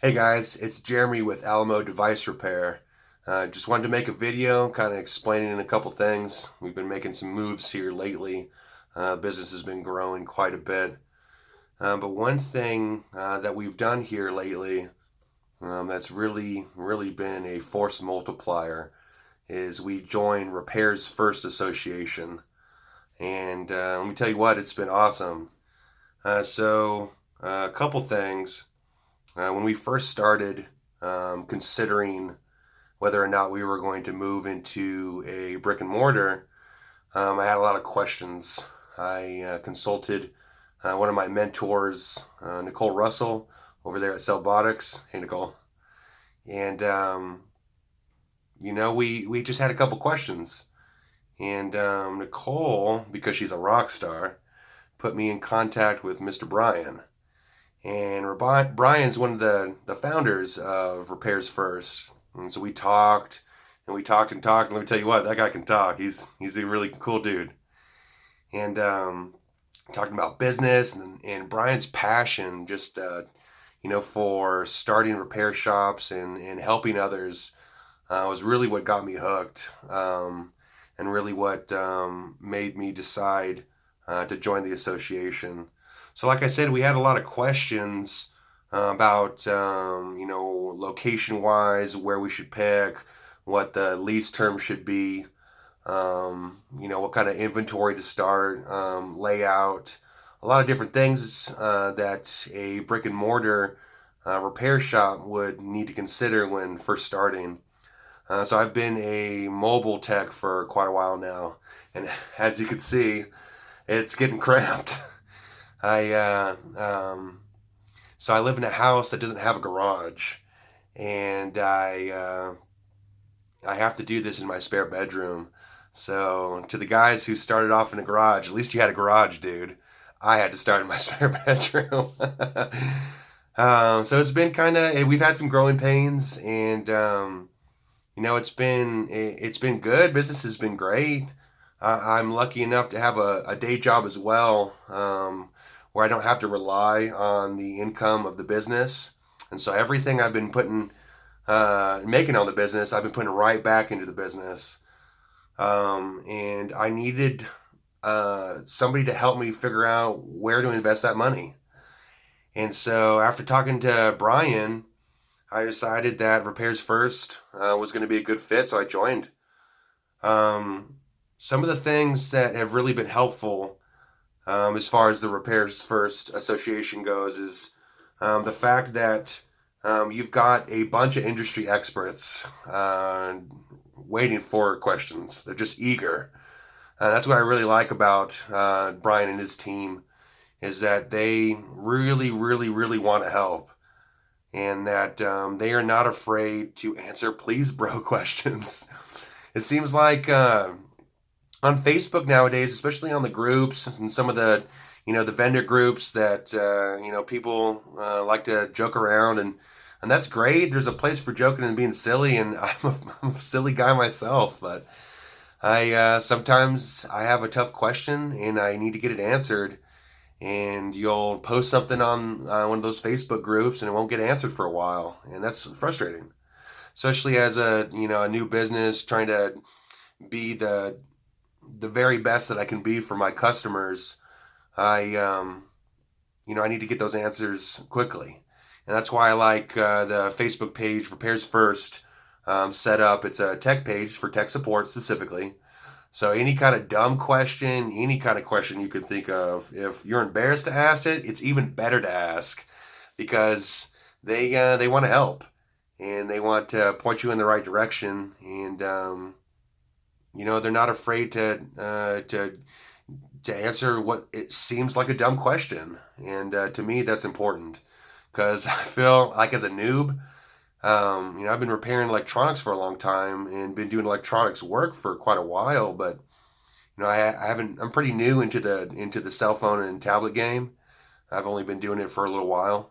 Hey guys, it's Jeremy with Alamo Device Repair. Just wanted to make a video kind of explaining a couple things. We've been making some moves here lately. Business has been growing quite a bit. But one thing that we've done here lately that's really been a force multiplier is we joined Repairs First Association. And let me tell you what, it's been awesome. A couple things. When we first started considering whether or not we were going to move into a brick and mortar, I had a lot of questions. I consulted one of my mentors, Nicole Russell, over there at Cellbotics. Hey, Nicole. And, we just had a couple questions. And Nicole, because she's a rock star, put me in contact with Mr. Brian. And Brian's one of the founders of Repairs First. And so we talked and we talked and talked. And let me tell you what, that guy can talk. He's a really cool dude. And talking about business and Brian's passion just, for starting repair shops and helping others was really what got me hooked and really what made me decide to join the association. So like I said, we had a lot of questions about, location-wise, where we should pick, what the lease term should be, what kind of inventory to start, layout, a lot of different things that a brick and mortar repair shop would need to consider when first starting. So I've been a mobile tech for quite a while now, and as you can see, it's getting cramped. I so I live in a house that doesn't have a garage, and I have to do this in my spare bedroom. So to the guys who started off in a garage, at least you had a garage, dude. I had to start in my spare bedroom. So it's been we've had some growing pains, and it's been good. Business has been great. I'm lucky enough to have a day job as well, where I don't have to rely on the income of the business. And so everything I've been making on the business, I've been putting right back into the business. And I needed somebody to help me figure out where to invest that money. And so after talking to Brian, I decided that Repairs First was going to be a good fit, so I joined. Some of the things that have really been helpful as far as the Repairs First Association goes is the fact that you've got a bunch of industry experts waiting for questions. They're just eager. That's what I really like about Brian and his team is that they really want to help, and that they are not afraid to answer please bro questions. It seems like on Facebook nowadays, especially on the groups and some of the vendor groups that people like to joke around, and that's great. There's a place for joking and being silly, and I'm a silly guy myself, but I sometimes I have a tough question and I need to get it answered, and you'll post something on one of those Facebook groups and it won't get answered for a while, and that's frustrating, especially as a new business trying to be the very best that I can be for my customers. I need to get those answers quickly, and that's why I like the Facebook page Repairs First set up. It's a tech page for tech support specifically. So any kind of dumb question, any kind of question you can think of, if you're embarrassed to ask it, it's even better to ask, because they want to help and they want to point you in the right direction, and they're not afraid to answer what it seems like a dumb question. And to me, that's important, because I feel like as a noob, I've been repairing electronics for a long time and been doing electronics work for quite a while, but I haven't. I'm pretty new into the cell phone and tablet game. I've only been doing it for a little while,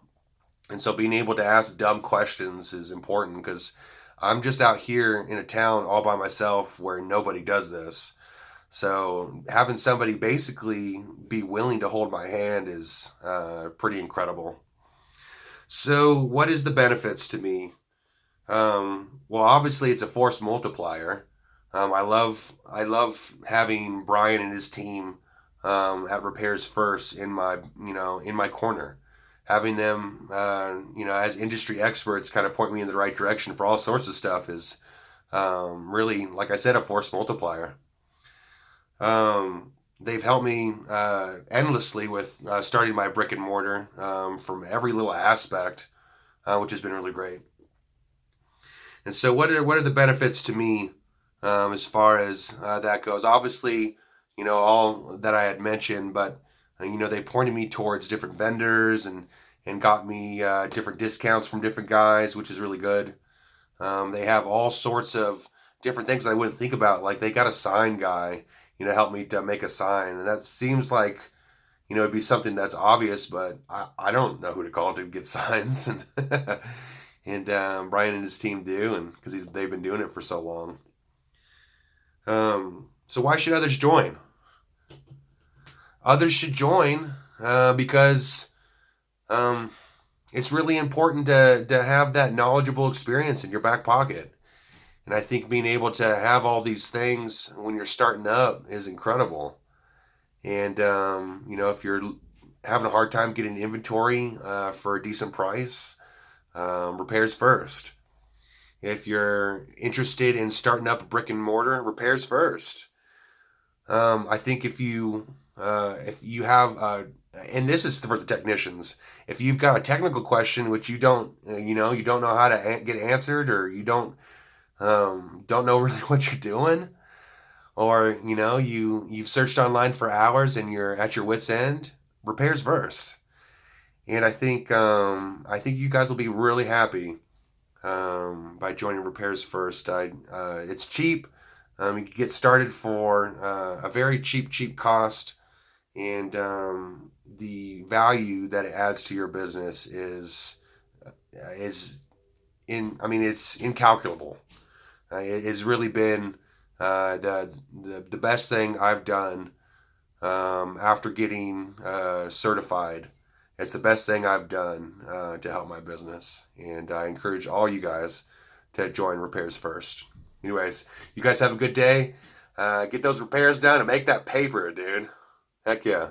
and so being able to ask dumb questions is important, because I'm just out here in a town all by myself where nobody does this. So having somebody basically be willing to hold my hand is pretty incredible. So, what is the benefits to me? Well, obviously, it's a force multiplier. I love having Brian and his team at Repairs First in my corner, having them as industry experts kind of point me in the right direction for all sorts of stuff is really, like I said, a force multiplier. They've helped me endlessly with starting my brick and mortar from every little aspect, which has been really great. And so, what are the benefits to me as far as that goes? Obviously, all that I had mentioned, but they pointed me towards different vendors and got me different discounts from different guys, which is really good. They have all sorts of different things I wouldn't think about. Like they got a sign guy, help me to make a sign, and that seems like it'd be something that's obvious, but I don't know who to call to get signs, and Brian and his team do, and because they've been doing it for so long. So why should others join? Others should join because um, it's really important to have that knowledgeable experience in your back pocket. And I think being able to have all these things when you're starting up is incredible. And, if you're having a hard time getting inventory for a decent price, repairs first. If you're interested in starting up a brick and mortar, repairs first. I think if you have and this is for the technicians. If you've got a technical question which you don't know how to get answered, or you don't know really what you're doing, or you've searched online for hours and you're at your wits end, repairs first. And I think you guys will be really happy by joining Repairs First. It's cheap. You can get started for a very cheap cost, and the value that it adds to your business is it's incalculable. It's really been the best thing I've done after getting certified. It's the best thing I've done to help my business, and I encourage all you guys to join Repairs First. Anyways, you guys have a good day. Get those repairs done and make that paper, dude. Heck yeah.